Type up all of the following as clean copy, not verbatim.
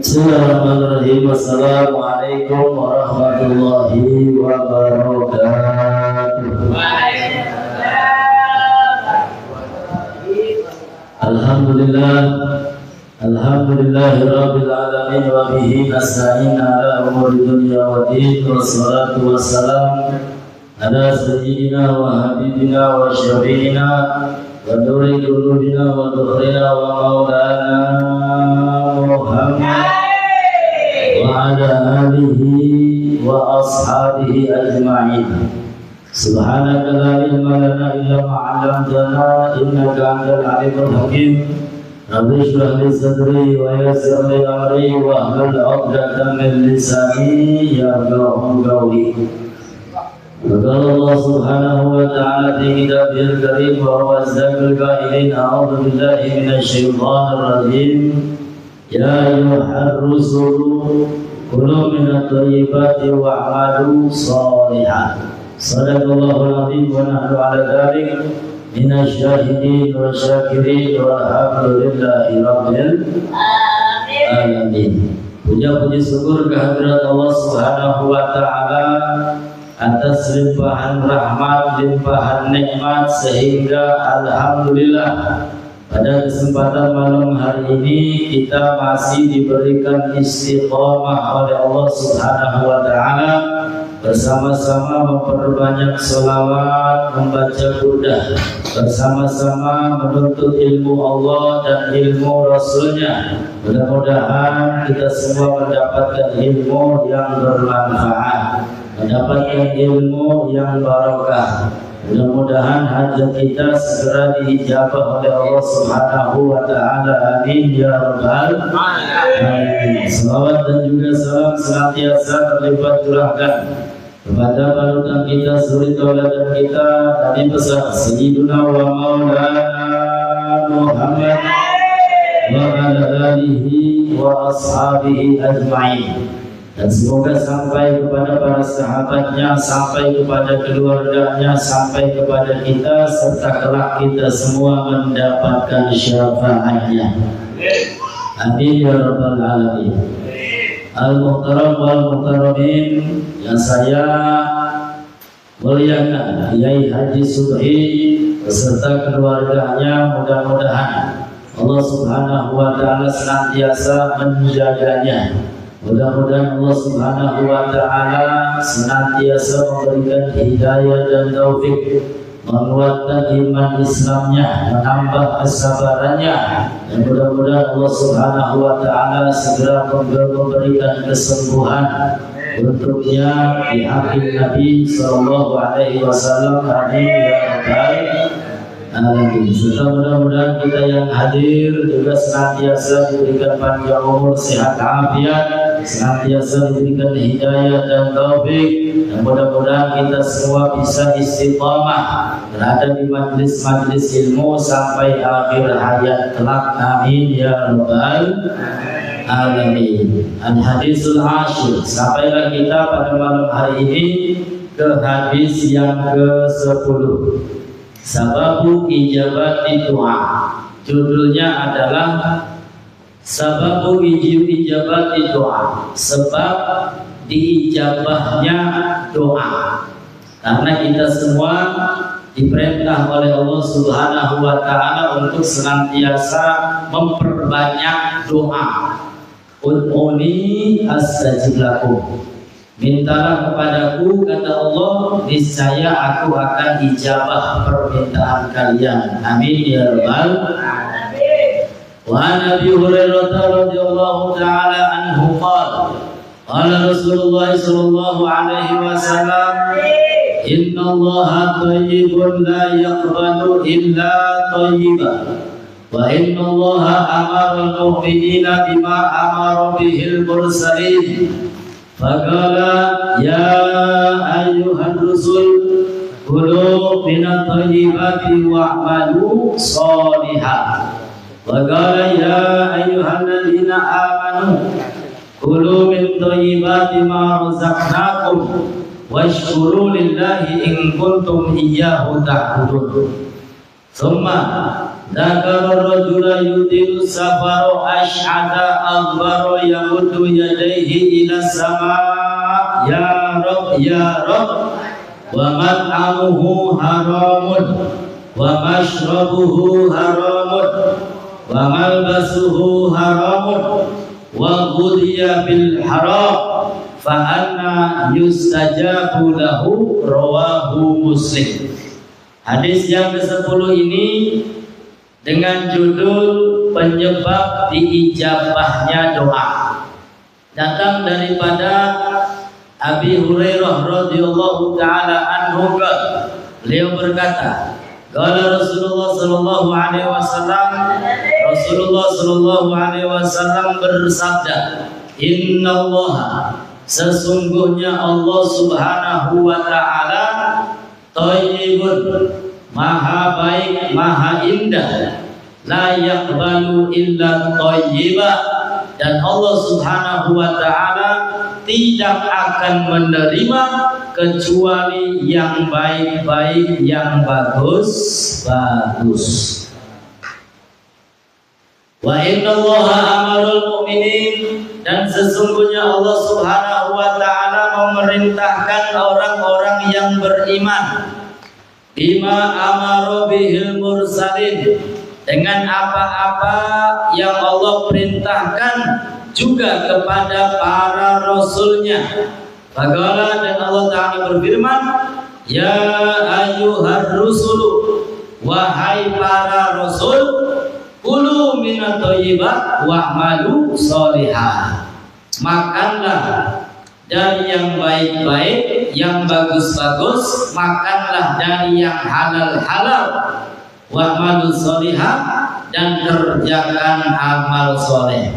Bismillahirrahmanirrahim. Assalamualaikum warahmatullahi wabarakatuh. Alhamdulillahirabbil alamin wa bihi nasta'in ala umuri dunya wa din. Wassalatu wassalamu ala sayyidina wa habibina wa syafi'ina wa nuri qulubina wa dhuhrina wa maulana Muhammad wa ala alihi wa ashabihi ajma'in. Subhanaka la ilma lana illa ma 'allamtana innaka antal alimul hakim. Rabbi shrah li sadri wa yassir li amri wa hlul 'uqdatam min lisani yafqahu qawli. Qala Allah subhanahu wa ta'ala fi kitabihil karim wa huwa asdaqul qailin. A'udzu billahi minasy syaithanir rajim. Ya ayyuhar rusulu kulu minat thayyibati wa'malu shalihan. Sadaqallahul azim wa nahnu 'ala dzalik minasy syahidin wa syakirin walhamdulillahi rabbil alamin. Puja-puji syukur kehadirat Allah subhanahu wa ta'ala atas limpahan rahmat, limpahan nikmat, sehingga alhamdulillah pada kesempatan malam hari ini kita masih diberikan istiqomah oleh Allah subhanahu wa ta'ala, bersama-sama memperbanyak sholawat, membaca burdah, bersama-sama menuntut ilmu Allah dan ilmu Rasulnya. Mudah-mudahan kita semua mendapatkan ilmu yang bermanfaat, mendapatkan ilmu yang barokah. Mudah-mudahan hajat kita segera diijabah oleh Allah subhanahu wa ta'ala. Amin ya rabbal alamin. Salawat dan juga salam senantiasa terlibat curahkan kepada panutan kita, suri tauladan kita, Nabi besar Sayyiduna wa Maulana Muhammad wa ala alihi wa ashabihi ajma'in. Dan semoga sampai kepada para sahabatnya, sampai kepada keluarganya, sampai kepada kita, serta kelak kita semua mendapatkan syafaatnya. Amin ya rabbal alamin. Al-Muhtaram wal Muhtaramin, yang saya muliakan Kiai Haji Subhi beserta keluarganya, mudah-mudahan Allah subhanahu wa ta'ala senantiasa menjaganya. Mudah-mudahan Allah subhanahu wa ta'ala senantiasa memberikan hidayah dan taufik, menguatkan iman Islamnya, menambah kesabarannya, dan mudah-mudahan Allah subhanahu wa ta'ala segera memberikan kesembuhan untuknya di hakim Nabi sallallahu alaihi wasallam. Amin ya rabbal alamin. Serta mudah-mudahan kita yang hadir juga senantiasa diberikan panjang umur, sehat afiat, senantiasa diberikan hidayah dan taufik, dan mudah-mudahan kita semua bisa istiqamah berada di majlis-majlis ilmu sampai akhir hayat kelak. Amin ya rabbal alamin. Al-hadisul ashir. Sampailah kita pada malam hari ini ke hadis yang ke-10. Sababu ijabati doa. Judulnya adalah Sababu ijabati doa, sebab diijabahnya doa. Karena kita semua diperintah oleh Allah subhanahu wa ta'ala untuk senantiasa memperbanyak doa. Ud'uni astajib lakum. Mintalah kepadaku, kata Allah, niscaya aku akan ijabah permintaan kalian. Amin ya rabbal alamin. Wa Nabi Hurairah radhiyallahu ta'ala anhu qala qala Rasulullah sallallahu alaihi wasallam, inna Allaha thayyibun la yaqbalu illa thayyiban, wa inna Allaha amara al-mu'minina bima amara bihil mursalin. Faqala ya ayyuhan rusul kulu minat thayyibati wa'malu shalihan. Faqala ya ayyuhan ladzina amanu kulu min thayyibati ma razaqnakum washkuru lillahi in kuntum iyyahu ta'budun. Summa Dzakara rajula yutilu safaru asy'ata aghbara yamuddu yadayhi ila sama ya Rabb ya Rabb wa mat'amuhu haramun wa mashrabuhu haramun wa malbasuhu haramun wa ghudhiya bil haram fa anna yustajabu lahu rawahu Muslim. Hadis yang ke-10 ini dengan judul penyebab diijabahnya doa datang daripada Abi Hurairah radhiyallahu taala anhu. Beliau berkata, qala Rasulullah sallallahu alaihi wasallam, Rasulullah sallallahu alaihi wasallam bersabda, innallaha, sesungguhnya Allah subhanahu wa ta'ala thayyibun, maha baik, maha indah, la yaqbalu illa thayyiba, dan Allah subhanahu wa ta'ala tidak akan menerima kecuali yang baik-baik, yang bagus-bagus. Wa innallaha amarul mu'minin, dan sesungguhnya Allah subhanahu wa ta'ala memerintahkan orang-orang yang beriman bima amaro bihil mursalin, dengan apa-apa yang Allah perintahkan juga kepada para rasulnya. Faqala, dan Allah Ta'ala berfirman, ya ayyuhar rusulu, wahai para rasul, kulu minat thayyibat wa'malu sholihah, makanlah dari yang baik-baik, yang bagus-bagus, makanlah dari yang halal-halal, wa'malu sholihah, dan kerjakan amal soleh.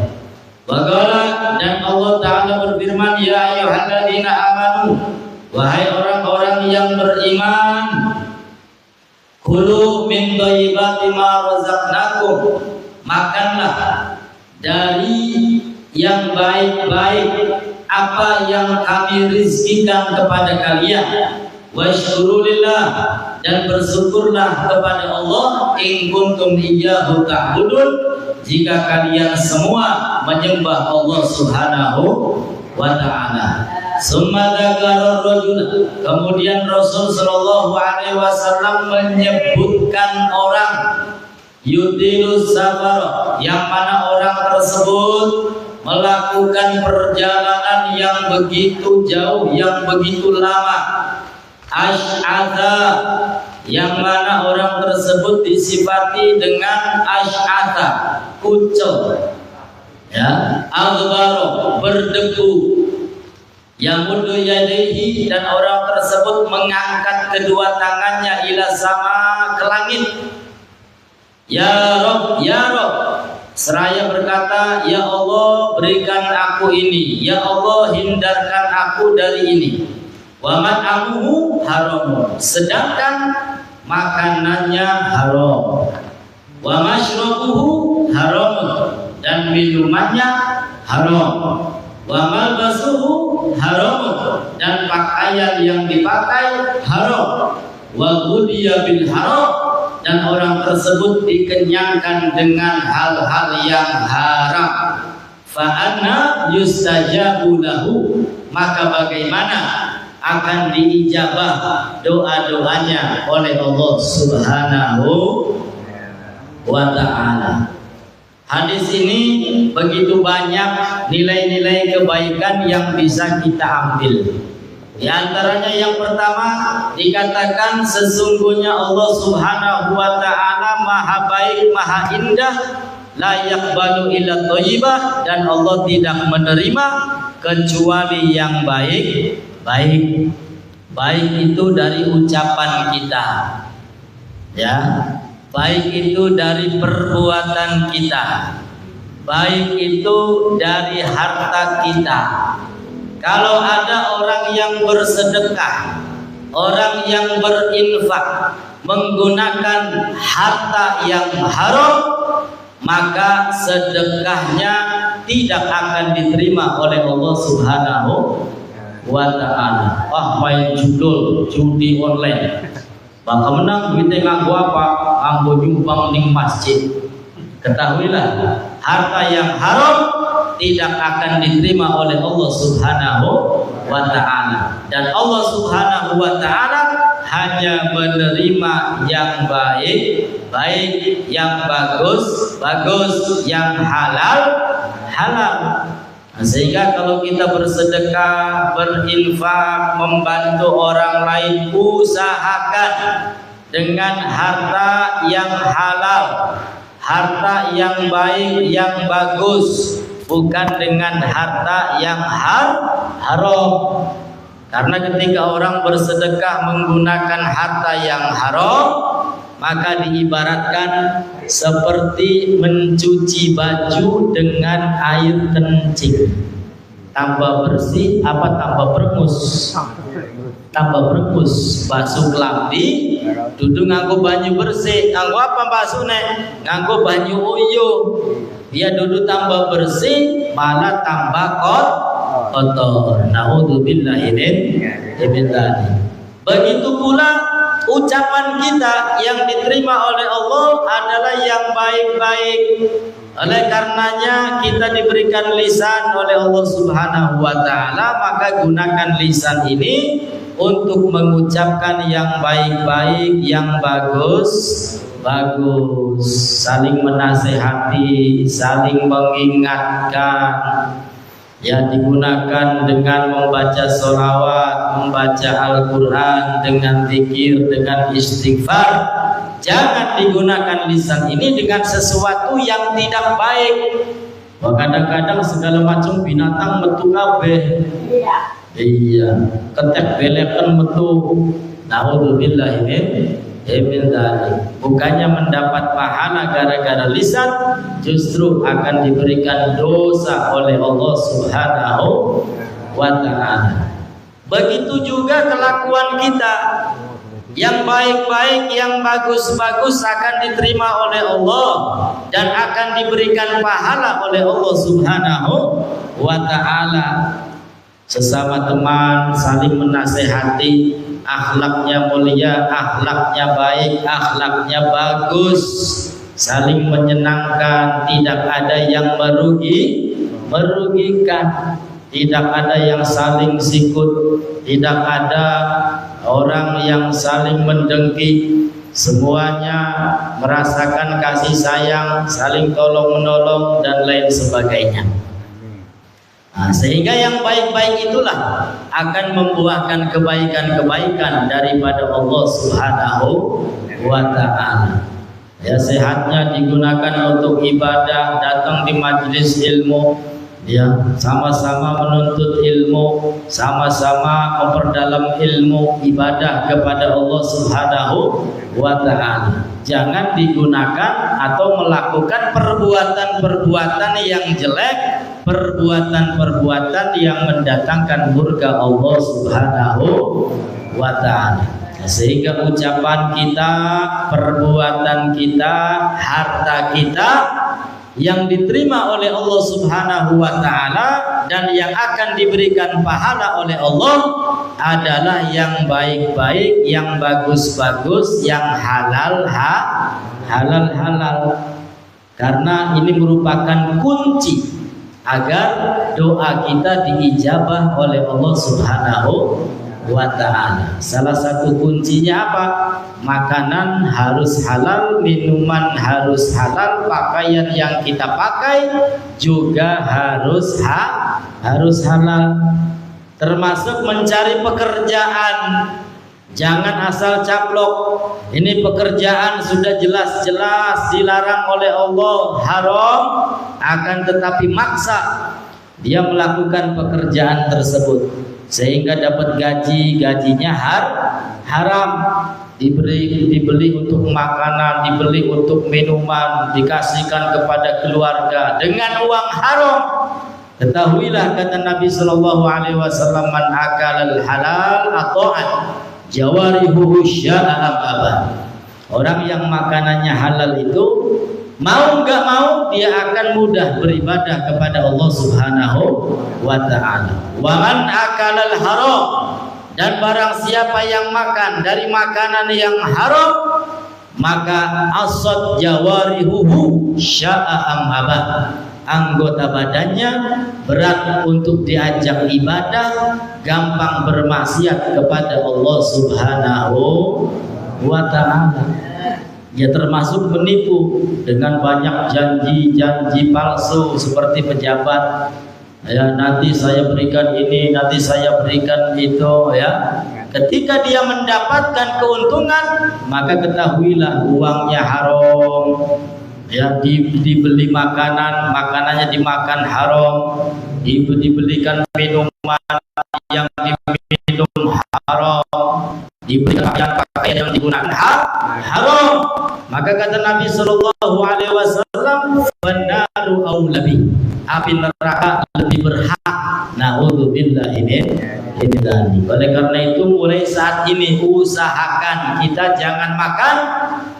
Waqala, dan Allah Ta'ala berfirman, ya ayyuhalladzina amanu, wahai orang-orang yang beriman, kulu min thayyibati ma razaqnakum, makanlah dari yang baik-baik apa yang kami rizkikan kepada kalian. Washkurulillah, dan bersyukurlah kepada Allah, in kuntum iyyahu ta'budun, jika kalian semua menyembah Allah subhanahu wa ta'ala. Summa dzakara rajul, kemudian Rasul sallallahu alaihi wasallam menyebutkan orang yutilus safar, yang mana orang tersebut melakukan perjalanan yang begitu jauh, yang begitu lama. Asy'atha, yang mana orang tersebut disifati dengan asy'atha, kucel, ya, aghbaro, berdebu, yamuddu yadayhi, dan orang tersebut mengangkat kedua tangannya ila sama, ke langit, ya Rabb ya Rabb, seraya berkata, ya Allah berikan aku ini, ya Allah hindarkan aku dari ini. Wa mat'amuhu haram, sedangkan makanannya haram. Wa mashrabuhu haram, dan minumannya haram. Wa malbasuhu haram, dan pakaian yang dipakai haram. Wa ghudhiya bil haram, dan orang tersebut dikenyangkan dengan hal-hal yang haram. Fa anna yustajabu lahu, maka bagaimana akan diijabah doa-doanya oleh Allah subhanahu wa ta'ala. Hadis ini begitu banyak nilai-nilai kebaikan yang bisa kita ambil. Di antaranya yang pertama dikatakan sesungguhnya Allah subhanahu wa ta'ala maha baik, maha indah, la yaqbalu illa thayyibah, dan Allah tidak menerima kecuali yang baik. Baik itu dari ucapan kita, ya, baik itu dari perbuatan kita, baik itu dari harta kita. Kalau ada orang yang bersedekah, orang yang berinfak menggunakan harta yang haram, maka sedekahnya tidak akan diterima oleh Allah subhanahu wa ta'ala. Main judi online, Maka menang duitnya nganggo apa? Nganggo nyumbang ning masjid. Ketahuilah, harta yang haram tidak akan diterima oleh Allah Subhanahu wa Ta'ala. Dan Allah Subhanahu wa Ta'ala hanya menerima yang baik, yang bagus, yang halal. Sehingga kalau kita bersedekah, berinfak, membantu orang lain, usahakan dengan harta yang halal, harta yang baik, yang bagus, bukan dengan harta yang haram. Karena ketika orang bersedekah menggunakan harta yang haram, maka diibaratkan seperti mencuci baju dengan air kencing. Tambah bersih apa tambah berengus? Tambah berengus. Basuh kelambi dudu nganggo banyu bersih. Nganggo apa basuhne? Nganggo banyu uyuh. Dia dudu tambah bersih malah tambah kotor. Naudzubillahi min dzalik. Begitu pula ucapan kita yang diterima oleh Allah adalah yang baik-baik. Oleh karenanya kita diberikan lisan oleh Allah Subhanahu wa Ta'ala, maka gunakan lisan ini untuk mengucapkan yang baik-baik, yang bagus, saling menasehati, saling mengingatkan. Ya, digunakan dengan membaca sholawat, membaca Al-Quran, dengan zikir, dengan istighfar. Jangan digunakan lisan ini dengan sesuatu yang tidak baik. Kadang-kadang segala macam binatang metu kabeh. Iya, ketek belekan metu. Naudzubillahi min dzalik. Bukannya mendapat pahala gara-gara lisan, justru akan diberikan dosa oleh Allah Subhanahu wa Ta'ala. Begitu juga kelakuan kita, yang baik-baik, yang bagus-bagus akan diterima oleh Allah dan akan diberikan pahala oleh Allah Subhanahu wa Ta'ala. Sesama teman saling menasehati, akhlaknya mulia, akhlaknya baik, akhlaknya bagus, saling menyenangkan, tidak ada yang merugikan, tidak ada yang saling sikut, tidak ada orang yang saling mendengki. Semuanya merasakan kasih sayang, saling tolong menolong dan lain sebagainya. Sehingga yang baik-baik itulah akan membuahkan kebaikan-kebaikan daripada Allah Subhanahu wa Ta'ala. Ya, sehatnya digunakan untuk ibadah, datang di majelis ilmu, ya, sama-sama menuntut ilmu, sama-sama memperdalam ilmu ibadah kepada Allah Subhanahu wa Ta'ala. Jangan digunakan atau melakukan perbuatan-perbuatan yang jelek, perbuatan-perbuatan yang mendatangkan murka Allah Subhanahu wa Ta'ala. Sehingga ucapan kita, perbuatan kita, harta kita yang diterima oleh Allah Subhanahu wa Ta'ala dan yang akan diberikan pahala oleh Allah adalah yang baik-baik, yang bagus-bagus, yang halal. Karena ini merupakan kunci agar doa kita diijabah oleh Allah Subhanahu wa Ta'ala. Salah satu kuncinya apa? Makanan harus halal, minuman harus halal, pakaian yang kita pakai juga harus halal. Termasuk mencari pekerjaan. Jangan asal caplok. Ini pekerjaan sudah jelas-jelas dilarang oleh Allah, haram, akan tetapi maksa dia melakukan pekerjaan tersebut sehingga dapat gajinya haram. Dibeli untuk makanan, dibeli untuk minuman, dikasihkan kepada keluarga dengan uang haram. Ketahuilah kata Nabi sallallahu alaihi wasallam, man akalal halal ata'at jawarihu sya'aba. Orang yang makanannya halal itu mau enggak mau dia akan mudah beribadah kepada Allah Subhanahu wa Ta'ala. Wa man akalal haram Dan barang siapa yang makan dari makanan yang haram, maka asad jawarihuhu sya'a amhaba, anggota badannya berat untuk diajak ibadah, gampang bermaksiat kepada Allah Subhanahu wa ta'ala. Ya, termasuk menipu dengan banyak janji-janji palsu seperti pejabat. Ya, nanti saya berikan ini, nanti saya berikan itu, ya. Ketika dia mendapatkan keuntungan, maka ketahuilah uangnya haram. Ya, dibeli makanan, makanannya dimakan haram, dibelikan minuman yang diminum haram, diberikan pakaian yang digunakan haram. Maka kata Nabi Shallallahu Alaihi Wasallam, "Benaru aulabi," api neraka lebih berhak. Naudzubillahi min dzalik. Oleh karena itu, mulai saat ini usahakan kita jangan makan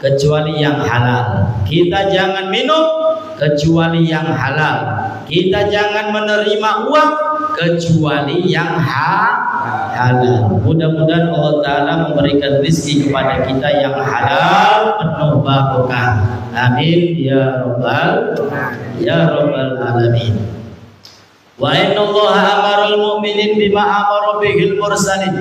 kecuali yang halal. Kita jangan minum kecuali yang halal. Kita jangan menerima uang kecuali yang halal. Mudah-mudahan Allah Ta'ala memberikan rezeki kepada kita yang halal penuh barokah. Amin ya rabbal alamin. Wa inna Allaha amarul mu'minin bima amara bihil mursalin.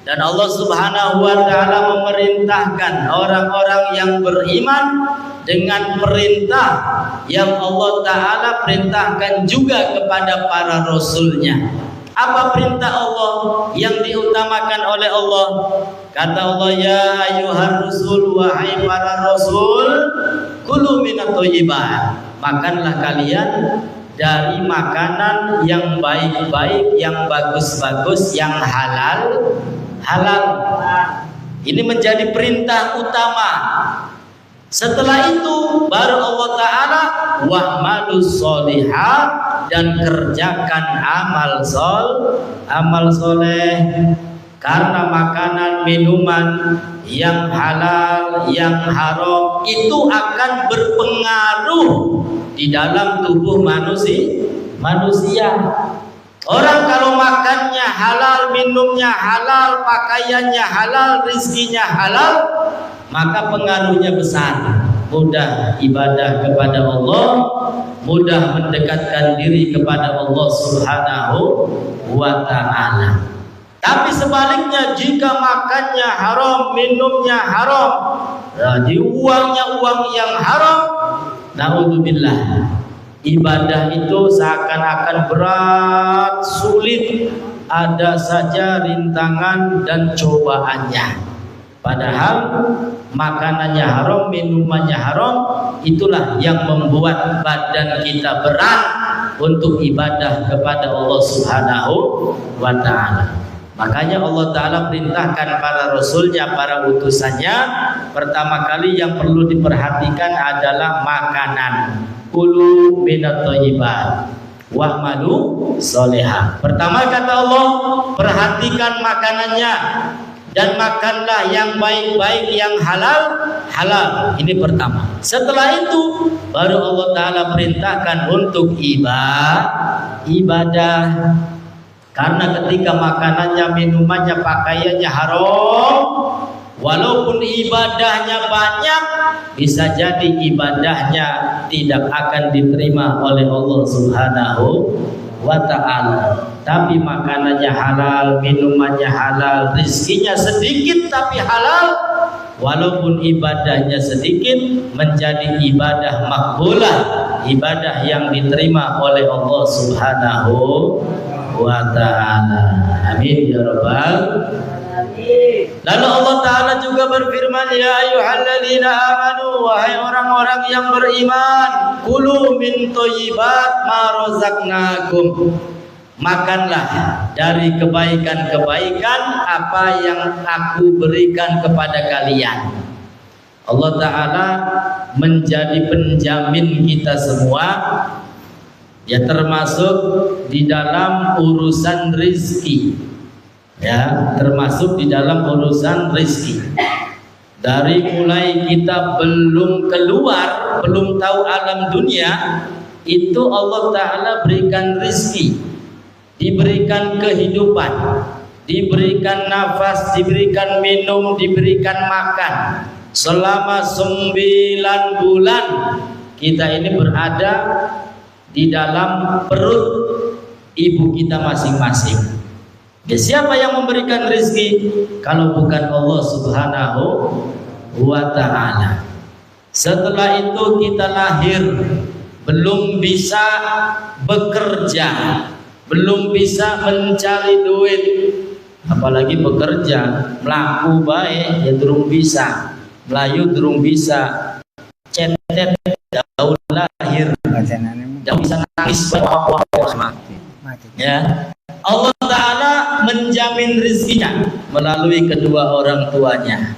Dan Allah Subhanahu wa ta'ala memerintahkan orang-orang yang beriman dengan perintah yang Allah Ta'ala perintahkan juga kepada para rasulnya. Apa perintah Allah yang diutamakan oleh Allah? Kata Allah, ya ayyuhar rusul, wahai para rasul, kulu minat thayyibat, makanlah kalian dari makanan yang baik-baik, yang bagus-bagus, yang halal. Ini menjadi perintah utama. Setelah itu baru Allah Ta'ala wa'malus sholihah, dan kerjakan amal soleh. Karena makanan minuman yang halal, yang haram itu akan berpengaruh di dalam tubuh manusia. Orang kalau makannya halal, minumnya halal, pakaiannya halal, rizkinya halal, maka pengaruhnya besar. Mudah ibadah kepada Allah, mudah mendekatkan diri kepada Allah Subhanahu wa ta'ala. Tapi sebaliknya, jika makannya haram, minumnya haram, jadi uangnya uang yang haram, naudzubillah, ibadah itu seakan-akan berat, sulit, ada saja rintangan dan cobaannya. Padahal makanannya haram, minumannya haram, itulah yang membuat badan kita berat untuk ibadah kepada Allah Subhanahu wa ta'ala. Makanya Allah Ta'ala perintahkan para rasulnya, para utusannya, pertama kali yang perlu diperhatikan adalah makanan. Kulu minat thayyibat wa'malu sholihah. Pertama kata Allah, perhatikan makanannya dan makanlah yang baik-baik, yang halal. Ini pertama. Setelah itu baru Allah Ta'ala perintahkan untuk ibadah. Karena ketika makanannya, minumannya, pakaiannya haram, walaupun ibadahnya banyak, bisa jadi ibadahnya tidak akan diterima oleh Allah Subhanahu wa ta'ala. Tapi makanannya halal, minumannya halal, rizkinya sedikit tapi halal, walaupun ibadahnya sedikit, menjadi ibadah makbulah, ibadah yang diterima oleh Allah Subhanahu wa ta'ala. Amin ya rabbal alamin. Lalu Allah Ta'ala juga berfirman, ya ayyuhalladzina amanu, wahai orang-orang yang beriman, kulu min thayyibat ma razaqnakum, makanlah dari kebaikan-kebaikan apa yang aku berikan kepada kalian. Allah Ta'ala menjadi penjamin kita semua, ya, termasuk di dalam urusan rizki, ya, termasuk di dalam urusan rizki. Dari mulai kita belum keluar, belum tahu alam dunia, itu Allah Ta'ala berikan rizki, diberikan kehidupan, diberikan nafas, diberikan minum, diberikan makan selama 9 bulan. Kita ini berada di dalam perut ibu kita masing-masing. Ya, siapa yang memberikan rezeki kalau bukan Allah Subhanahu wa ta'ala? Setelah itu kita lahir, belum bisa bekerja, belum bisa mencari duit, apalagi bekerja, melaku baik ya durung bisa, melayu durung bisa, cetet jauh lahir, jauh bisa nangis ya. Allah Ta'ala menjamin rezekinya melalui kedua orang tuanya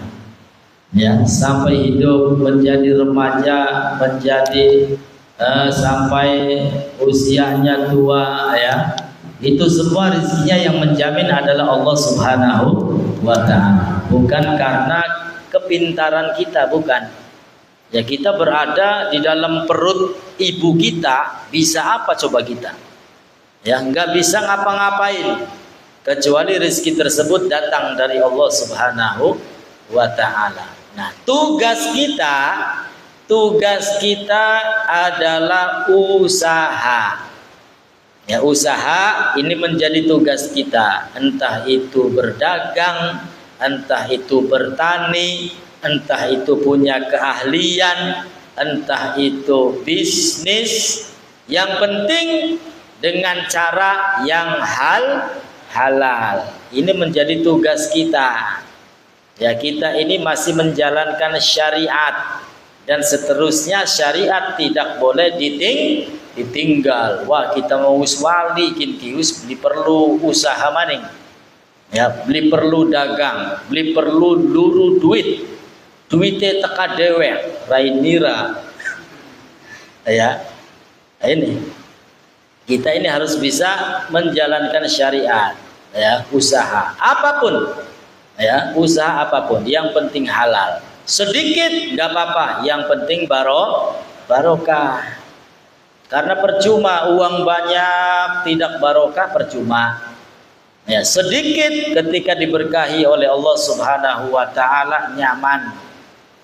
ya, sampai hidup menjadi remaja, menjadi sampai usianya tua ya. Itu semua rezekinya yang menjamin adalah Allah Subhanahu wa ta'ala, bukan karena kepintaran kita, bukan. Ya, kita berada di dalam perut ibu kita, bisa apa coba kita? Ya, nggak bisa ngapa-ngapain kecuali rezeki tersebut datang dari Allah Subhanahu wa ta'ala. Nah, tugas kita adalah usaha. Ya, usaha ini menjadi tugas kita, entah itu berdagang, entah itu bertani, entah itu punya keahlian, entah itu bisnis. Yang penting dengan cara yang halal. Ini menjadi tugas kita. Ya, kita ini masih menjalankan syariat, dan seterusnya syariat tidak boleh ditinggal. Wah, kita mau wali kintius beli perlu usaha maning. Ya, beli perlu dagang, beli perlu luru duit. Duitnya teka dewek, rainira. Ya. Ini kita ini harus bisa menjalankan syariat, ya, usaha apapun, ya, usaha apapun, yang penting halal. Sedikit nggak apa-apa, yang penting barokah. Karena percuma uang banyak tidak barokah, percuma. Ya, sedikit ketika diberkahi oleh Allah Subhanahu wa ta'ala nyaman,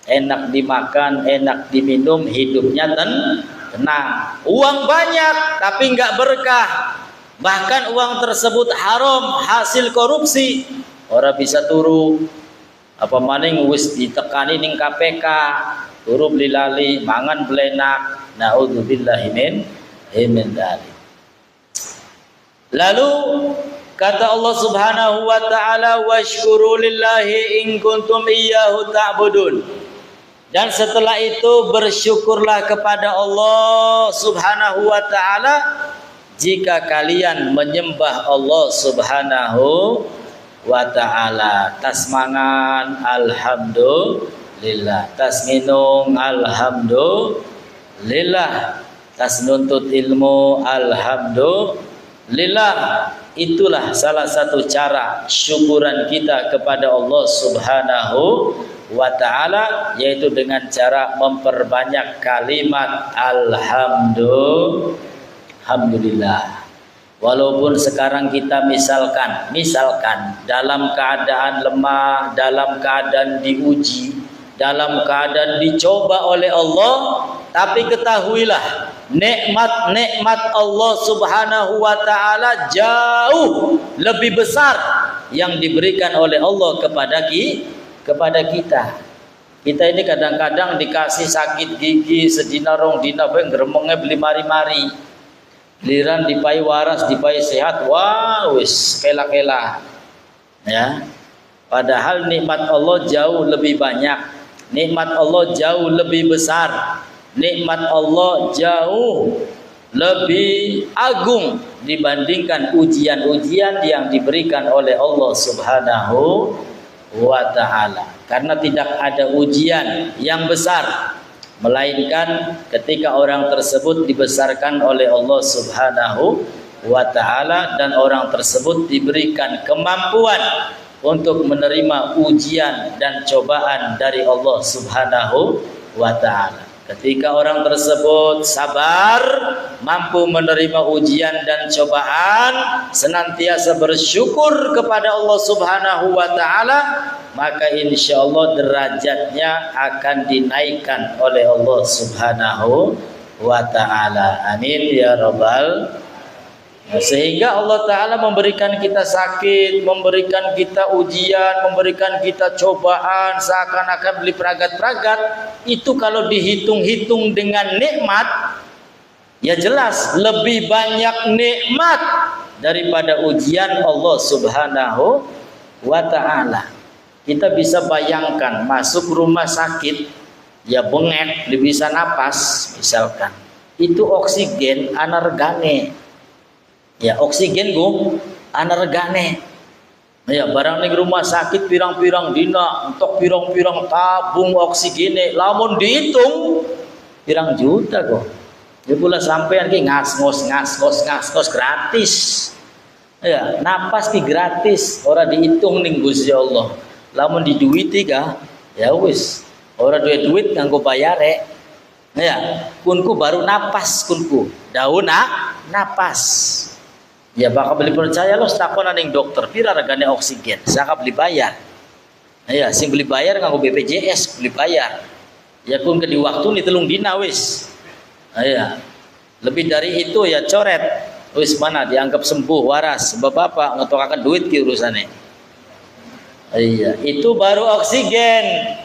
enak dimakan, enak diminum, hidupnya tenang. Uang banyak tapi nggak berkah, bahkan uang tersebut haram, hasil korupsi, orang bisa turu apa maning wis ditekani ning KPK, turu beli lali, mangan belenak, naudzubillahi min dzalik. Lalu kata Allah Subhanahu wa ta'ala, washkuru lillahi in kuntum iyyahu ta'budun. Dan setelah itu bersyukurlah kepada Allah Subhanahu wa ta'ala jika kalian menyembah Allah Subhanahu wa ta'ala. Tas mangan alhamdulillah, tas minum alhamdulillah, tas nuntut ilmu alhamdulillah. Itulah salah satu cara syukuran kita kepada Allah Subhanahu wa ta'ala, yaitu dengan cara memperbanyak kalimat alhamdulillah. Walaupun sekarang kita misalkan dalam keadaan lemah, dalam keadaan diuji, dalam keadaan dicoba oleh Allah, tapi ketahuilah nikmat-nikmat Allah Subhanahu wa ta'ala jauh lebih besar yang diberikan oleh Allah kepada kita. Kita ini kadang-kadang dikasih sakit gigi sedina rong dina bae ngremenge beli mari-mari. Giliran dipai waras, dipai sehat, wah wis kela-kela. Ya. Padahal nikmat Allah jauh lebih banyak. Nikmat Allah jauh lebih besar. Nikmat Allah jauh lebih agung dibandingkan ujian-ujian yang diberikan oleh Allah Subhanahu wa ta'ala. Karena tidak ada ujian yang besar melainkan ketika orang tersebut dibesarkan oleh Allah Subhanahu wa ta'ala dan orang tersebut diberikan kemampuan untuk menerima ujian dan cobaan dari Allah Subhanahu wa ta'ala. Ketika orang tersebut sabar, mampu menerima ujian dan cobaan, senantiasa bersyukur kepada Allah Subhanahu wa taala, maka insya Allah derajatnya akan dinaikkan oleh Allah Subhanahu wa taala. Amin ya rabbal. Sehingga Allah Ta'ala memberikan kita sakit, memberikan kita ujian, memberikan kita cobaan, seakan-akan beli peragat-peragat. Itu kalau dihitung-hitung dengan nikmat, ya jelas lebih banyak nikmat daripada ujian Allah Subhanahu wa Ta'ala. Kita bisa bayangkan masuk rumah sakit, ya bengek, bisa napas misalkan. Itu oksigen anergane. Ya oksigen go anergane. Ya barang ning rumah sakit pirang-pirang dina untuk pirang-pirang tabung oksigene, lamun dihitung pirang juta kok. Ya pula sampean ki ngas-ngos gratis. Ya, napas ki gratis, ora dihitung ning Gusti Allah. Lamun diduiti ka, ya wis, ora duit nganggo bayare. Ya, kunku baru napas kunku. Daun napas. Ya bakal beli percaya lo takonan ning dokter pira regane oksigen, saka beli bayar. Ya sing beli bayar nganggo BPJS beli bayar. Ya kun ke di waktu ni telung dina wis. Ya. Lebih dari itu ya coret. Wis mana dianggap sembuh waras, bapak ngotokaken duit ki urusane. Iya, itu baru oksigen.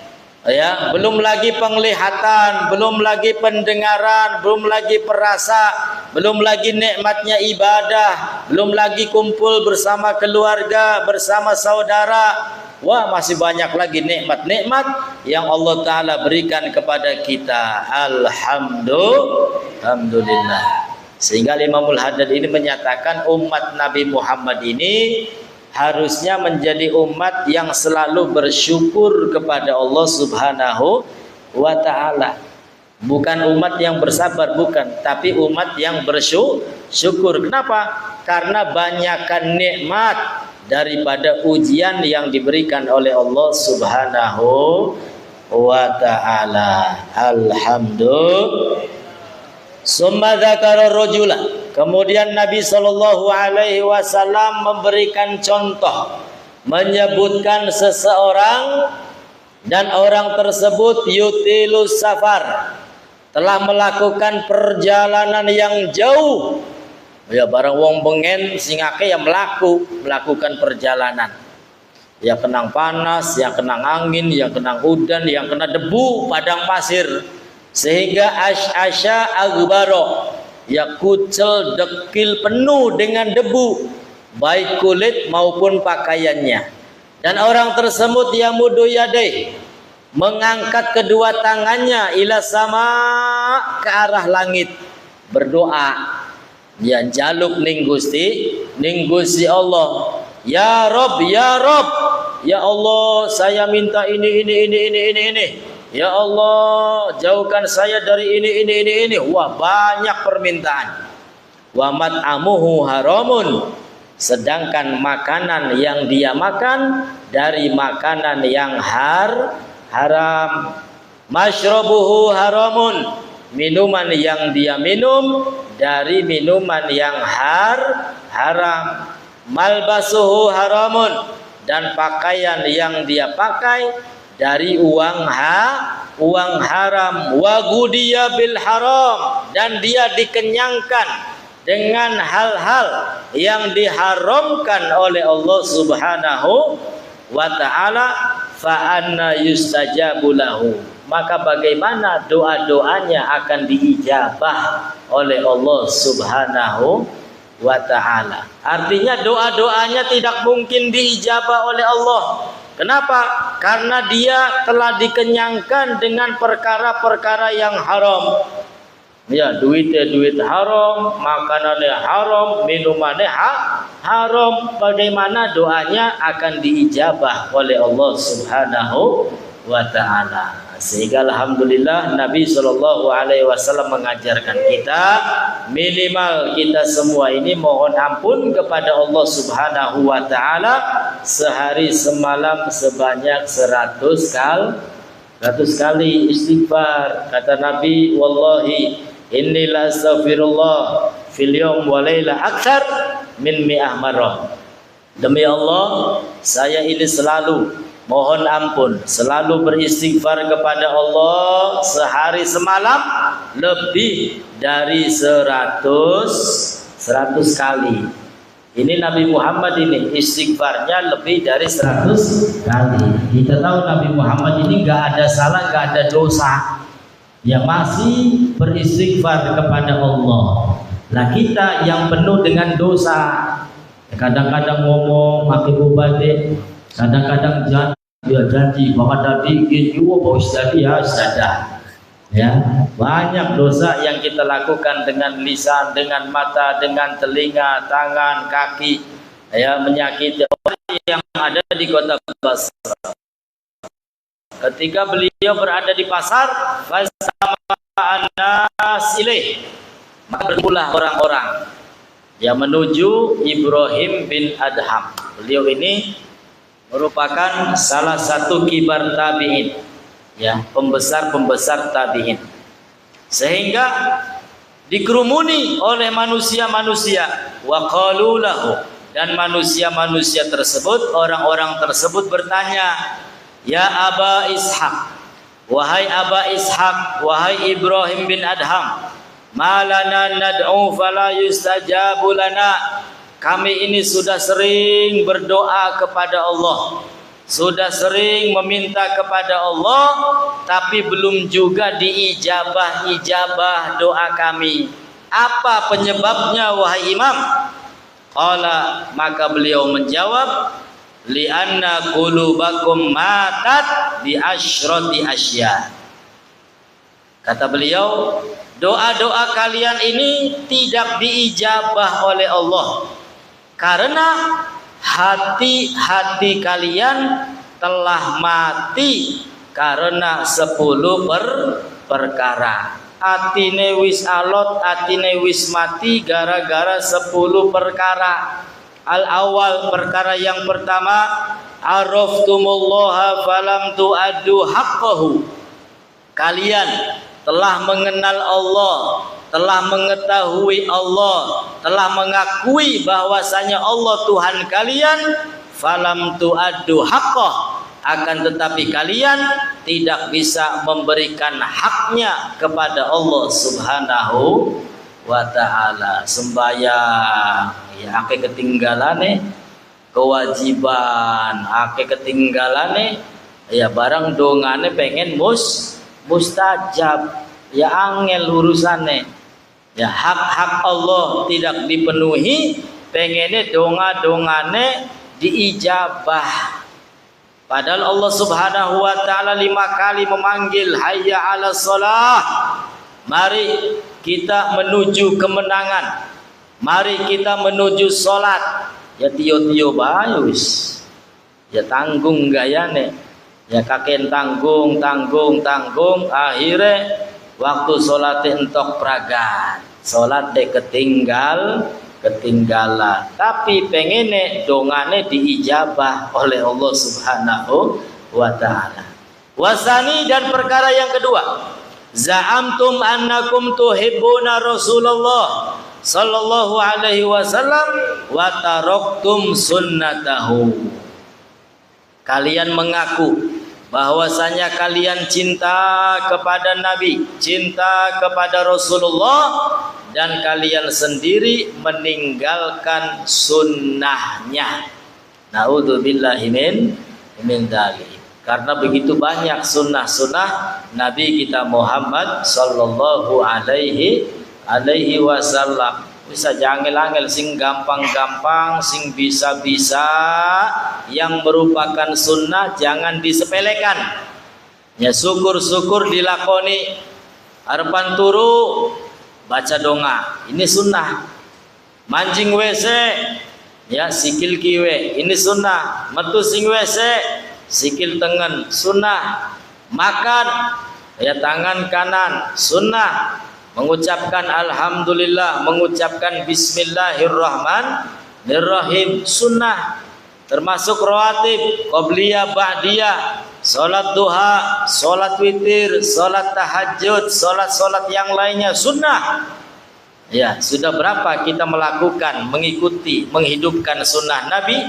Ya, belum lagi penglihatan, belum lagi pendengaran, belum lagi perasa, belum lagi nikmatnya ibadah, belum lagi kumpul bersama keluarga, bersama saudara. Wah, masih banyak lagi nikmat-nikmat yang Allah Ta'ala berikan kepada kita. Alhamdulillah. Sehingga Imamul Haddad ini menyatakan umat Nabi Muhammad ini harusnya menjadi umat yang selalu bersyukur kepada Allah Subhanahu wa Ta'ala. Bukan umat yang bersabar, bukan, tapi umat yang bersyukur. Kenapa? Karena banyakkan nikmat daripada ujian yang diberikan oleh Allah Subhanahu wa Ta'ala. Alhamdulillah. Summa dzakara rajula. Kemudian Nabi Shallallahu Alaihi Wasallam memberikan contoh, menyebutkan seseorang dan orang tersebut yutilu safar, telah melakukan perjalanan yang jauh. Ya barang wong bengen singake yang melakukan perjalanan. Ya kenang panas, yang kenang angin, yang kenang udan, yang kena debu padang pasir, sehingga asya agbaro, ya kucel dekil penuh dengan debu, baik kulit maupun pakaiannya. Dan orang tersebut yamudu yadai, mengangkat kedua tangannya ila sama, ke arah langit, berdoa. Ya jaluk ning Gusti Allah. Ya Rob, ya Rob, ya Allah, saya minta ini. Ya Allah, jauhkan saya dari ini. Wah, banyak permintaan. Wa mat'amuhu haramun, sedangkan makanan yang dia makan dari makanan yang haram. Mashrabuhu haramun, minuman yang dia minum dari minuman yang haram. Malbasuhu haramun, dan pakaian yang dia pakai dari uang haram. Wa gudiya bil haram, dan dia dikenyangkan dengan hal-hal yang diharamkan oleh Allah Subhanahu wa Ta'ala. Fa anna yustajabu lahu, maka bagaimana doa-doanya akan diijabah oleh Allah Subhanahu wa Ta'ala. Artinya doa-doanya tidak mungkin diijabah oleh Allah. Kenapa? Karena dia telah dikenyangkan dengan perkara-perkara yang haram. Ya, duit haram, makanannya haram, minumannya haram. Bagaimana doanya akan diijabah oleh Allah Subhanahu wa Ta'ala. Sehingga alhamdulillah Nabi Shallallahu Alaihi Wasallam mengajarkan kita, minimal kita semua ini mohon ampun kepada Allah Subhanahu wa Ta'ala sehari semalam sebanyak 100 100 kali istighfar. Kata Nabi, wallahi inni la astaghfirullah fil yawm wa laila akthar min mi'ah marrah. Demi Allah, saya ini selalu mohon ampun, selalu beristighfar kepada Allah sehari semalam lebih dari 100 kali. Ini Nabi Muhammad ini istighfarnya lebih dari 100 kali. Kita tahu Nabi Muhammad ini gak ada salah, gak ada dosa, yang masih beristighfar kepada Allah. Nah kita yang penuh dengan dosa, kadang-kadang ngomong akibu batik, kadang-kadang janji bahwa Nabi gitu, bahwa Ustaz ya Ustazah. Ya, banyak dosa yang kita lakukan dengan lisan, dengan mata, dengan telinga, tangan, kaki, ya, menyakiti orang yang ada di kota Basra. Ketika beliau berada di pasar, maka berkumpullah orang-orang yang menuju Ibrahim bin Adham. Beliau ini merupakan salah satu kibar tabi'in, ya, pembesar tabi'in, sehingga dikerumuni oleh manusia-manusia, wa qalu lahu, dan manusia-manusia tersebut, orang-orang tersebut bertanya, ya Aba Ishaq, wahai Aba Ishaq, wahai Ibrahim bin Adham, malana nad'u fala yustajabu lana, kami ini sudah sering berdoa kepada Allah, sudah sering meminta kepada Allah, tapi belum juga diijabah doa kami. Apa penyebabnya wahai Imam? Qala, maka beliau menjawab, li'anna qulubakum matat bi asyrati asya. Kata beliau, doa-doa kalian ini tidak diijabah oleh Allah karena hati-hati kalian telah mati karena 10 perkara. Atine wis alot, atine wis mati gara-gara 10 perkara. Al-awal, perkara yang pertama, araftumullah falam tu'addu haqqahu. Kalian telah mengenal Allah, telah mengetahui Allah, telah mengakui bahwasanya Allah Tuhan kalian, falam tu'addu haqqah, akan tetapi kalian tidak bisa memberikan haknya kepada Allah Subhanahu wa ta'ala. Sembahyang ya ake ketinggalane, kewajiban ake ketinggalane, ya barang dongane pengen mustajab, ya angel urusane, ya hak-hak Allah tidak dipenuhi, pengennya donga-dongane diijabah. Padahal Allah Subhanahu wa ta'ala 5 kali memanggil, hayya 'alas shalah, mari kita menuju kemenangan, mari kita menuju salat. Ya tio-tio bayus, ya tanggung gayane, ya kakek tanggung, akhirnya waktu salat entok pragat, salat ketinggalan, tapi pengene dongane diijabah oleh Allah Subhanahu wa ta'ala. Wasani, dan perkara yang kedua, za'amtum annakum tuhibbuna Rasulullah sallallahu alaihi wasallam wa taraktum sunnatahu. Kalian mengaku bahwasanya kalian cinta kepada Nabi, cinta kepada Rasulullah, dan kalian sendiri meninggalkan sunnahnya. Naudzubillahi min dzalik. Karena begitu banyak sunnah-sunnah Nabi kita Muhammad sallallahu alaihi wasallam. Bisa jangel-angel, sing gampang-gampang, sing bisa-bisa, yang merupakan sunnah jangan disepelekan. Ya syukur-syukur dilakoni. Harapan turu baca donga, ini sunnah. Mancing WC, ya sikil kiwe, ini sunnah. Metu sing WC, sikil tengen, sunnah. Makan, ya tangan kanan, sunnah. Mengucapkan alhamdulillah, mengucapkan bismillahirrahmanirrahim, sunnah. Termasuk rawatib, qobliyah, ba'diyah, Salat duha, salat witir, salat tahajud, salat-salat yang lainnya sunnah. Ya, sudah berapa kita melakukan, mengikuti, menghidupkan sunnah Nabi?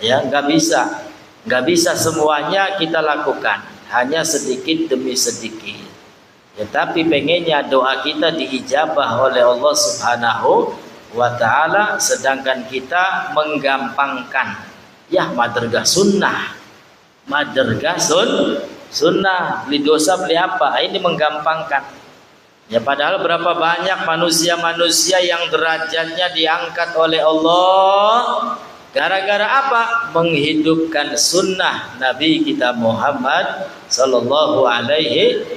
Ya, nggak bisa semuanya kita lakukan, hanya sedikit demi sedikit. Ya, tapi pengennya doa kita diijabah oleh Allah Subhanahu wa ta'ala, sedangkan kita menggampangkan. Ya, madragah sunnah. Sunnah, beli dosa beli apa? Ini menggampangkan. Ya, padahal berapa banyak manusia-manusia yang derajatnya diangkat oleh Allah gara-gara apa? Menghidupkan sunnah Nabi kita Muhammad sallallahu alaihi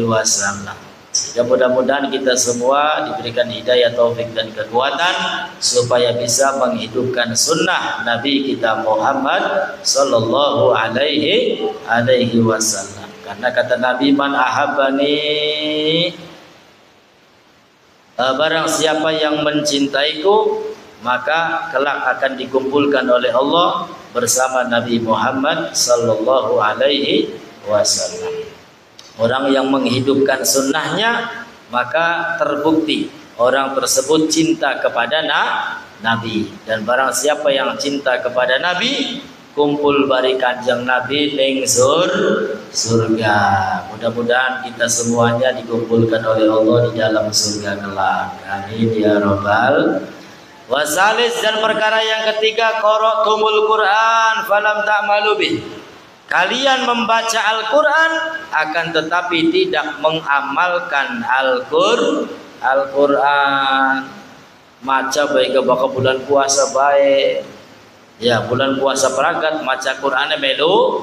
wasallam. Ya, mudah-mudahan kita semua diberikan hidayah, taufik dan kekuatan supaya bisa menghidupkan sunnah Nabi kita Muhammad sallallahu alaihi wasallam. Karena kata Nabi, man ahabbani, barang siapa yang mencintaiku, maka kelak akan dikumpulkan oleh Allah bersama Nabi Muhammad sallallahu alaihi wasallam. Orang yang menghidupkan sunnahnya, maka terbukti orang tersebut cinta kepada Nabi. Dan barang siapa yang cinta kepada Nabi, kumpul bari kanjeng Nabi ning surga. Mudah-mudahan kita semuanya dikumpulkan oleh Allah di dalam surga kelak. Amin ya rabbal. Wasalis, dan perkara yang ketiga, qara'tumul Qur'an falam ta'malu bih. Kalian membaca Al-Quran akan tetapi tidak mengamalkan Al-Quran. Maca baik ke bulan puasa baik. Ya, bulan puasa peragat, maca Qurannya melu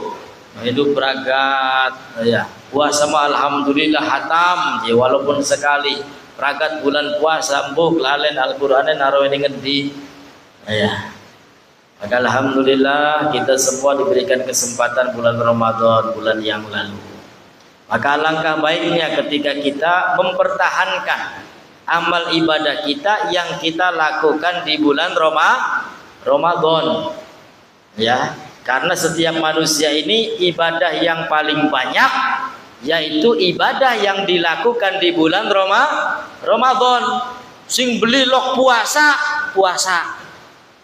peragat. Ya, puasa mah alhamdulillah hatam, ya, walaupun sekali. Peragat bulan puasa mbuh lalen Al-Qurannya naruh ini ngendi. Ya. Maka alhamdulillah kita semua diberikan kesempatan bulan Ramadan, bulan yang lalu. Maka alangkah baiknya ketika kita mempertahankan amal ibadah kita yang kita lakukan di bulan Ramadan. Ya, karena setiap manusia ini ibadah yang paling banyak yaitu ibadah yang dilakukan di bulan Ramadan. Sing beli lok puasa.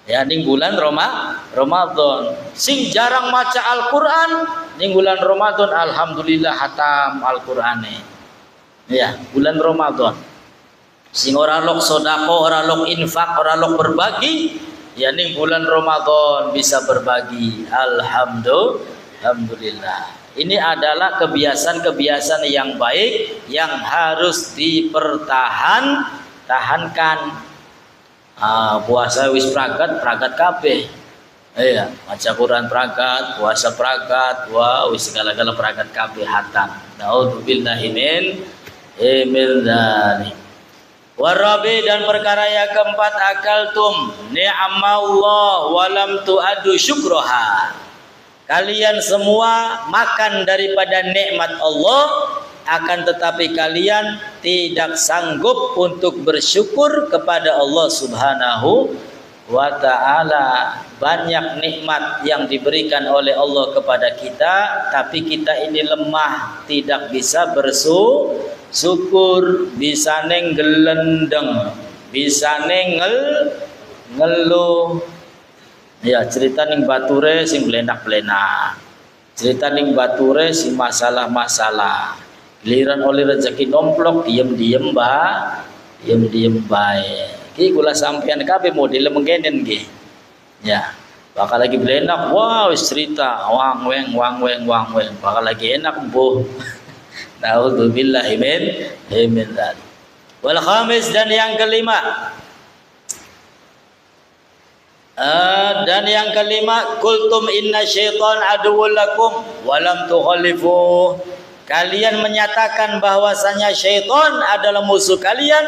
Ya, ning bulan Ramadan. Sing jarang maca Al-Quran, ning bulan Ramadan alhamdulillah hatam Al-Qurane. Ya, bulan Ramadan. Sing ora lok sedekah, ora lok infak, ora lok berbagi, ya ning bulan Ramadan bisa berbagi. Alhamdulillah. Ini adalah kebiasaan-kebiasaan yang baik yang harus dipertahankan. Puasa wis pragat kabeh. Iya, maca Quran pragat, puasa pragat, wis segala-gala pragat kabeh hatam. Nauzubillahi min dzalik. Warabi, dan perkara yang keempat, akaltum ni'amallah walam tu'addu syukroha. Kalian semua makan daripada nikmat Allah, akan tetapi kalian tidak sanggup untuk bersyukur kepada Allah Subhanahu wa ta'ala. Banyak nikmat yang diberikan oleh Allah kepada kita, tapi kita ini lemah, tidak bisa bersyukur, bisa gelendeng, bisa ngeluh. Ya, cerita ning bature sing belenak-belenak, cerita ning bature sing masalah-masalah. Giliran oleh rezeki nomplok, diem bae. Ki kula sampean kabeh model mengkenen nggih. Ya, bakal lagi belenak, wow, cerita wang weng. Bakal lagi enak mbuh. Nauzubillahi min dzalik. Wal khamis, dan yang kelima. Kultum inna syaitan aduwwul lakum walam tukhalifu. Kalian menyatakan bahwasanya syaitan adalah musuh kalian,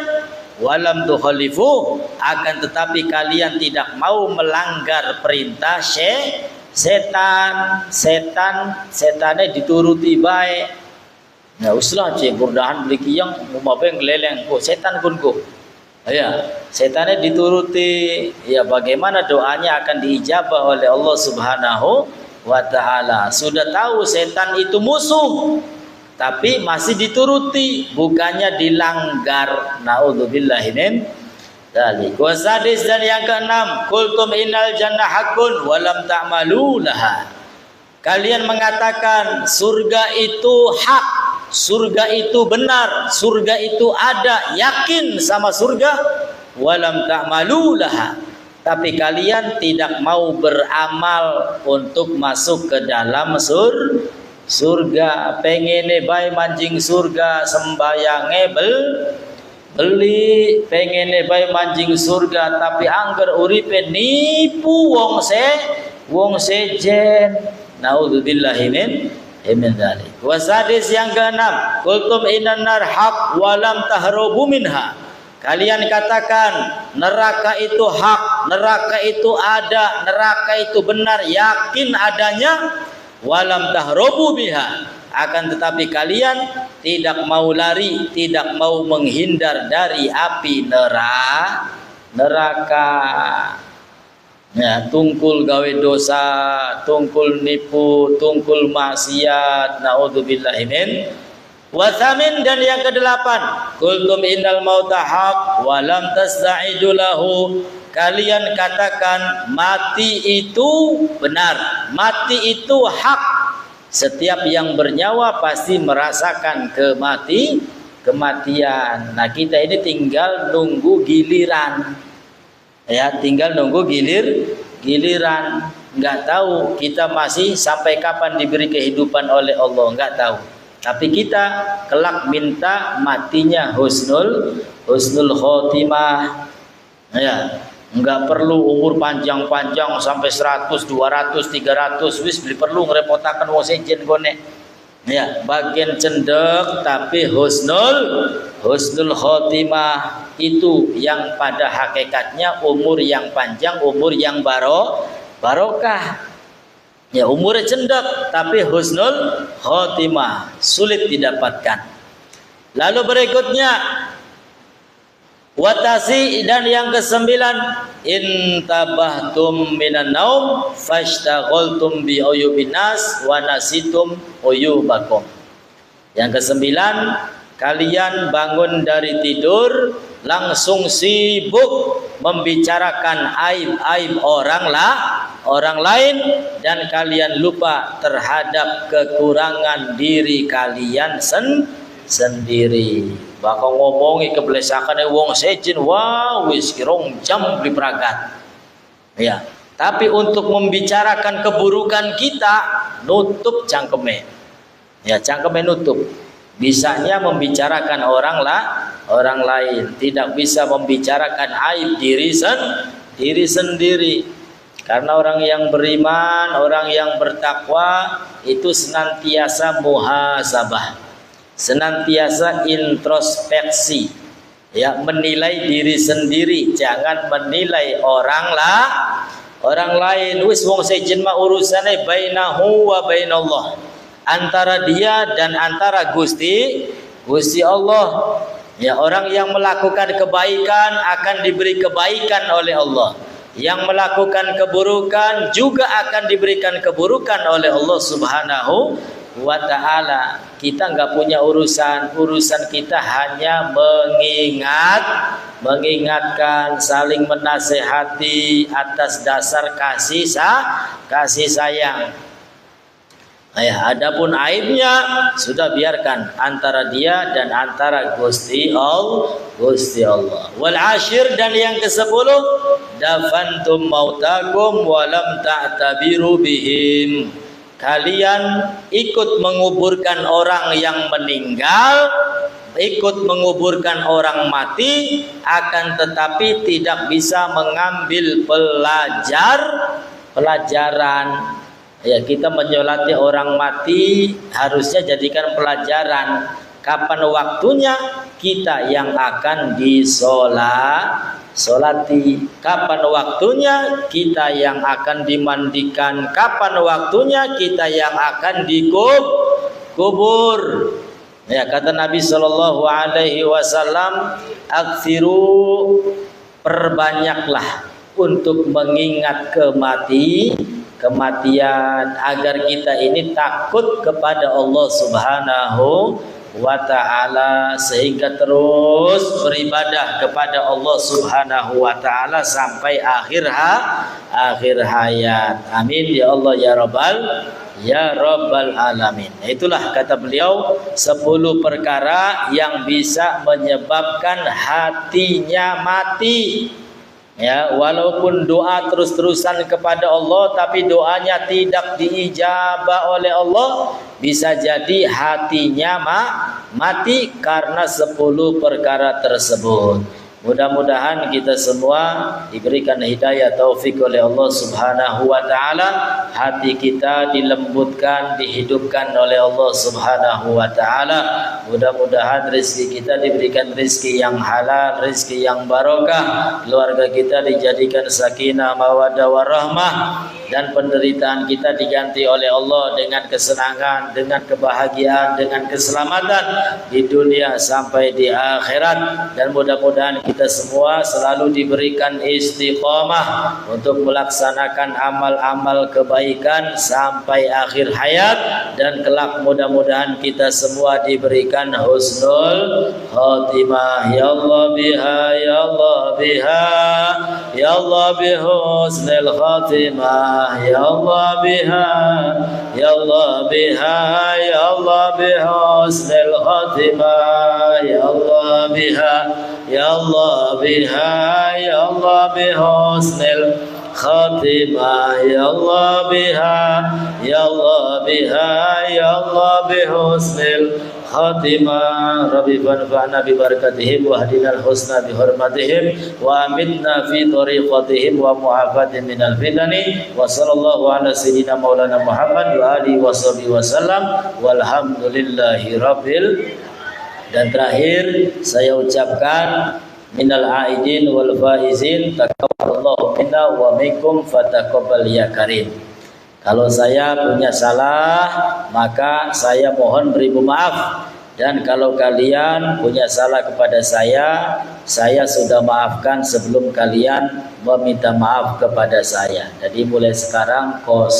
walam tukhalifu, akan tetapi kalian tidak mau melanggar perintah setannya dituruti baik. Nah, uslah cek burdahan beli kiyang mumabeng geleleng ko setan kunku. Ya, setannya dituruti, ya bagaimana doanya akan diijabah oleh Allah Subhanahu wa ta'ala. Sudah tahu setan itu musuh, tapi masih dituruti, bukannya dilanggar. Naudzubillahi min dzalik. Wasadis, dan yang keenam, qultum innal jannah haqqun wa lam ta'malu laha. Kalian mengatakan surga itu hak, surga itu benar, surga itu ada, yakin sama surga, wa lam ta'malu laha. Tapi kalian tidak mau beramal untuk masuk ke dalam surga. Pengene bae manjing surga, sembayange beli, pengene bae manjing surga, tapi angger uripe nipu wong sejen. Naudzubillahi min dzalik. Wasadis, yang keenam, qultum innan nar haq wa lam tahrubu minha. Kalian katakan neraka itu hak, neraka itu ada, neraka itu benar, yakin adanya, walam tahrubu biha, akan tetapi kalian tidak mau lari, tidak mau menghindar dari api neraka. Ya, tungkul gawe dosa, tungkul nipu, tungkul maksiat. Naudzubillahi min. Wasamin, dan yang kedelapan, qultum innal mauta haq wa lam tasta'idu lahu. Kalian katakan mati itu benar, mati itu hak. Setiap yang bernyawa pasti merasakan kematian. Nah, kita ini tinggal nunggu giliran. Ya, tinggal nunggu giliran. Enggak tahu kita masih sampai kapan diberi kehidupan oleh Allah, enggak tahu. Tapi kita kelak minta matinya husnul khotimah. Ya, enggak perlu umur panjang-panjang sampai 100, 200, 300 wis beli perlu ngerepotaken wong sejen gone. Ya, bagian cendek tapi husnul khotimah itu yang pada hakikatnya umur yang panjang, umur yang barokah. Ya, umurnya cendek tapi husnul khotimah sulit didapatkan. Lalu berikutnya watasi, dan yang kesembilan, intabahtum minan naum fashtaghaltum bi uyubin nas wa nasitum uyubakum. Yang kesembilan, kalian bangun dari tidur langsung sibuk membicarakan aib-aib orang lain, dan kalian lupa terhadap kekurangan diri kalian sendiri. Bakal ngomongi kebelesakan wong sejen, wah wis kirong jam beli peragat. Ya, tapi untuk membicarakan keburukan kita, nutup cangkeme. Ya, cangkeme nutup. Bisanya membicarakan orang lain, tidak bisa membicarakan aib diri sendiri. Karena orang yang beriman, orang yang bertakwa itu senantiasa muhasabah, senantiasa introspeksi, ya, menilai diri sendiri, jangan menilai orang lain. Wis wong sejen mah urusane bainahu wa bainallah, antara dia dan antara Gusti Allah. Ya, orang yang melakukan kebaikan akan diberi kebaikan oleh Allah. Yang melakukan keburukan juga akan diberikan keburukan oleh Allah Subhanahu wa ta'ala. Kita enggak punya urusan kita hanya mengingatkan, saling menasehati atas dasar kasih sayang. Ya, adapun aibnya sudah biarkan antara dia dan antara Gusti Allah. Wal ashir, dan yang ke-10, dafantum mautakum wa lam ta'tabiru bihim. Kalian ikut menguburkan orang yang meninggal, ikut menguburkan orang mati, akan tetapi tidak bisa mengambil pelajaran. Ya, kita menyolati orang mati harusnya jadikan pelajaran. Kapan waktunya kita yang akan disolati, kapan waktunya kita yang akan dimandikan, kapan waktunya kita yang akan dikubur. Ya, kata Nabi Shallallahu Alaihi Wasallam, aksiru, perbanyaklah untuk mengingat kematian, agar kita ini takut kepada Allah Subhanahu wa ta'ala, sehingga terus beribadah kepada Allah Subhanahu wa ta'ala sampai akhir hayat. Amin ya Allah ya Rabbal alamin. Itulah kata beliau 10 perkara yang bisa menyebabkan hatinya mati. Ya, walaupun doa terus-terusan kepada Allah tapi doanya tidak diijabah oleh Allah, bisa jadi hatinya mati karena 10 perkara tersebut. Mudah-mudahan kita semua diberikan hidayah taufik oleh Allah Subhanahu wa ta'ala, hati kita dilembutkan, dihidupkan oleh Allah Subhanahu wa ta'ala. Mudah-mudahan rezeki kita diberikan rezeki yang halal, rezeki yang barokah, keluarga kita dijadikan sakinah mawaddah warahmah, dan penderitaan kita diganti oleh Allah dengan kesenangan, dengan kebahagiaan, dengan keselamatan di dunia sampai di akhirat. Dan mudah-mudahan kita semua selalu diberikan istiqamah untuk melaksanakan amal-amal kebaikan sampai akhir hayat, dan kelak mudah-mudahan kita semua diberikan husnul khatimah. Ya Allah biha, ya Allah biha, ya Allah bihusnil khatimah, ya Allah biha, ya Allah biha, ya Allah bihusnil khatimah, ya Allah biha, ya Allah biha, ya Allah bihusnil khatimah, ya Allah biha, ya Allah biha, ya Allah bihusnil khatimah. Rabbi fanfa'na bi barakatihim wa hadinal husna bi hurmatihim wa amitna fi tariqatihim wa mu'afatin minal fitani wa sallallahu ala sayyidina maulana Muhammad wa alihi wa sahbihi wa sallam walhamdulillahi rabbil. Dan terakhir saya ucapkan minal aidin wal faizin taqabbalallahu minna wa minkum fataqabbal ya karim. Kalau saya punya salah, maka saya mohon beribu maaf. Dan kalau kalian punya salah kepada saya sudah maafkan sebelum kalian meminta maaf kepada saya. Jadi mulai sekarang 000.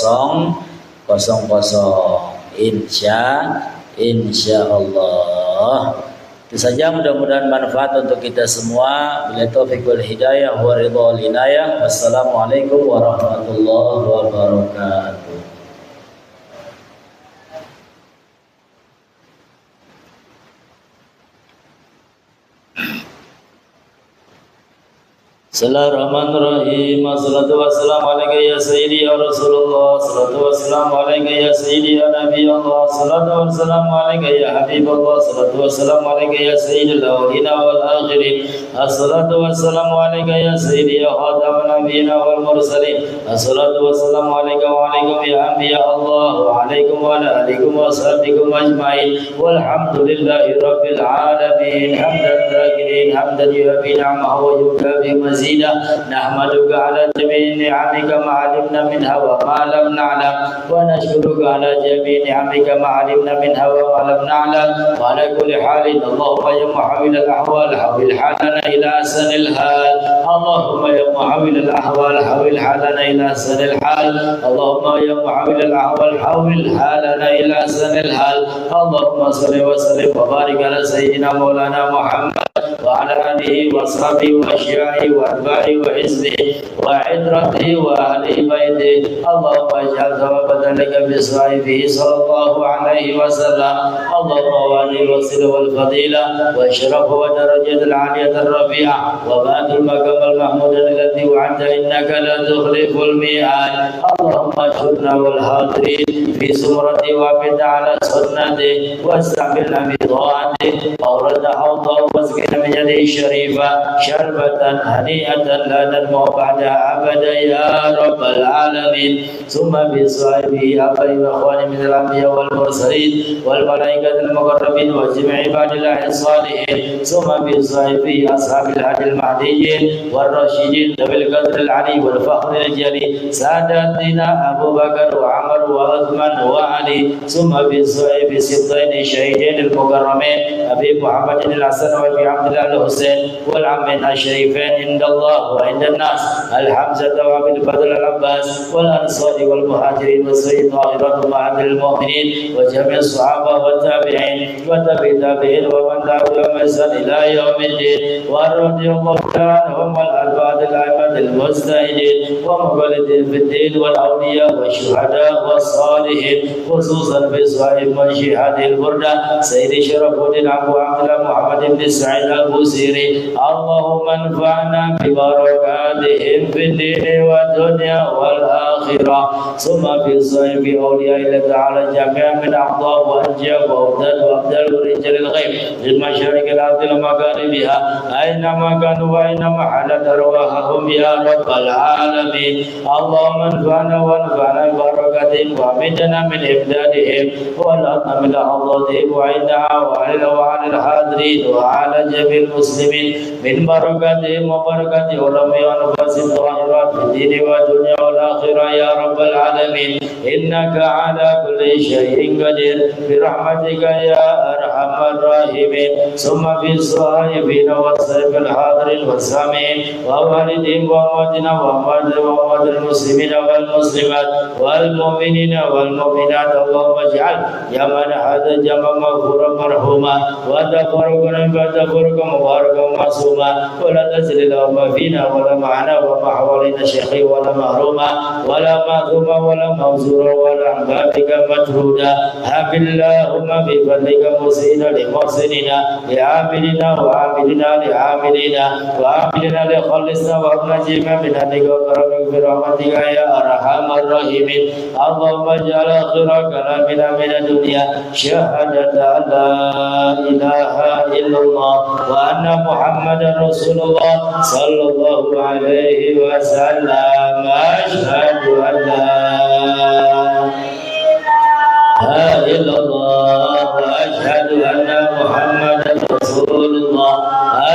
Insya Allah. Itu saja, mudah-mudahan manfaat untuk kita semua. Bila taufiq wal hidayah wa ridha wal inayah. Wassalamualaikum warahmatullahi wabarakatuh. Bismillahirrahmanirrahim. Assalatu wassalamu alayka ya sayyidi ya Rasulullah. Assalatu wassalamu alayka ya sayyidi ya Nabi Allah. Assalatu wassalamu alayka ya Habib Allah. Assalatu wassalamu alayka ya sayyidil awwalina wal akhirin. Assalatu wassalamu alayka ya sayyidi ya khataman nabiyina wal mursalin. Assalatu wassalamu alayka wa alaykum ya anbiya Allah wa alaykum wa ala alikum wa sahbikum ajma'in. Walhamdulillahi rabbil alamin. Hamdan dhakirin, hamdan yuhabi ni'amahu wa yukafi mazid. نحمدك على جميع نعمك ما علمنا منها وما لم نعلم ونشكرك على جميع نعمك ما علمنا منها وما لم نعلم وعلى كل حال اللهم يا محول الأحوال حول حالنا إلى أحسن الحال اللهم يا محول الأحوال حول حالنا إلى أحسن الحال اللهم يا محول الأحوال حول حالنا إلى أحسن الحال اللهم صل وسلم وبارك على سيدنا مولانا محمد وعلى آله وصحبه وأشياعه وأتباعه وحزبه وعترته وأهل بيته اللهم اجعل ثوابنا لك بصحبه صلى الله عليه وسلم اللهم وعلي الوسيلة والفضيلة والشرف والدرجة العالية الرفيعة وبعد المقام المحمود الذي وعدت إنك لا تخلف الميعاد اللهم اشهدنا والحاضرين في سمرته وعبدنا على سنته واستعملنا بطاعته أورد حوضه واسقنا من يده الشريفة شربة هنيئة لا ننمو بعدها أبدا يا رب العالمين ثم بصحبه أبي وأخواني من الأنبياء والمرسلين والملائكة المقربين وجميع عباد الله الصالحين ثم بصحبه أصحاب الهدي المهديين والراشدين ذوي القدر العلي والفخر الجلي ساداتنا أبو بكر وعمر وعثمان وعلي ثم بصحبه سبطين الشهيدين المكرمين أبي محمد الحسن وأبي عبد الحسين والعمين الشريفين عند الله وعند الناس الحمزة وأبي الفضل العباس والأنصار والمهاجرين والسيد طاهرة ومعبد المؤمنين وجميع الصحابة والتابعين وتابعين ومن تبعهم بإحسان إلى يوم الدين ورضي الله عنهم والأربعة الأئمة المجتهدين ومخلدين في الدين والأولياء والشهداء والصالحين خصوصا في صاحب منشئة البردة سيد شرف الدين أبو عبد الله محمد بن سعيد البوصيري اللهم انفعنا ببركاتهم في الدين والدنيا والآخرة ثم في صاحب أولياء الله تعالى جميعا من أعضاء وأنجاب وأبدال وأبدال ورجال الغيب للمشارق الأرض ومغاربها أينما كانوا وأينما حلت أرواحهم يا رب العالمين اللهم انفعنا وانفعنا ببركاتهم وأمدنا من إمدادهم والأطعم من حظاتهم وعلى الحاضرين وعلى جميع المسلمين من بركاتهم وبركات علماء وأنفاس الطاهرات في الدين والدنيا والآخرة يا رب العالمين إنك على كل شيء قدير برحمتك يا أرحم الراحمين ثم في الصائبين والسائب الحاضرين والسامعين ووالدين وأمواتنا وأموات المسلمين والمسلمات والمؤمنين والمؤمنات اللهم اجعل جمعنا هذا جمع مغفورا مرحوما وتفرقنا فتفرقا مباركا معصوما ولا تزل اللهم فينا ولا معنا وما حوالينا شيخي ولا محروما ولا معذوما ولا موزورا ولا عن بابك مجهودا هب اللهم بفضلك مسينا لمحسننا لعاملنا وعاملنا لعاملنا وعاملنا لخلصنا ونجينا من هديك وكرمك برحمتك يا ارحم الراحمين اللهم اجعل اخر كلامنا من الدنيا شهادة لا اله الا الله وان محمدا رسول الله صلى الله عليه وسلم اشهد ان لا اله الا الله واشهد ان محمدا رسول الله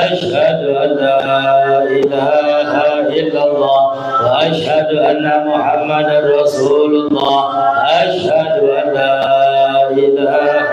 اشهد ان لا اله الا الله واشهد ان محمدا رسول الله اشهد ان لا اله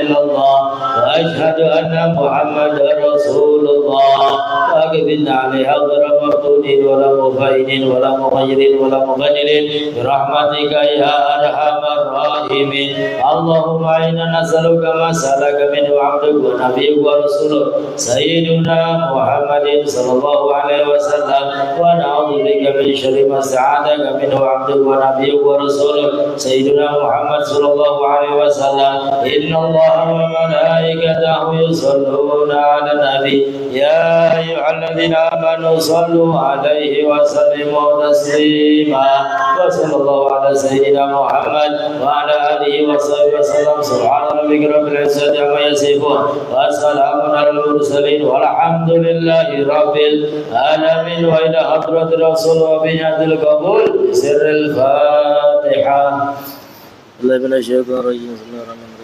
الا الله واشهد ان محمدا رسول الله واقبلنا عليها غير مفتونين ولا مفايدين ولا مغيرين ولا مبدلين برحمتك يا ارحم الراحمين اللهم انا نسالك ما سالك منه عبدك ونبيك ورسولك سيدنا محمد صلى الله عليه وسلم ونعوذ بك من شر ما استعاذك منه عبدك ونبيك ورسولك سيدنا محمد صلى الله عليه وسلم ان الله وملائكته يصلون على النبي يا ايها الذين امنوا صلوا عليه وسلموا تسليما وصلى الله على سيدنا محمد وعلى اله وصحبه وسلم سبحان ربك رب العزه عما يصفون وسلام على المرسلين والحمد لله رب العالمين والى حضرة الرسول وبنية القبول سر الفاتحة. الله من الشيطان الرجيم. بسم الله الرحمن الرحيم.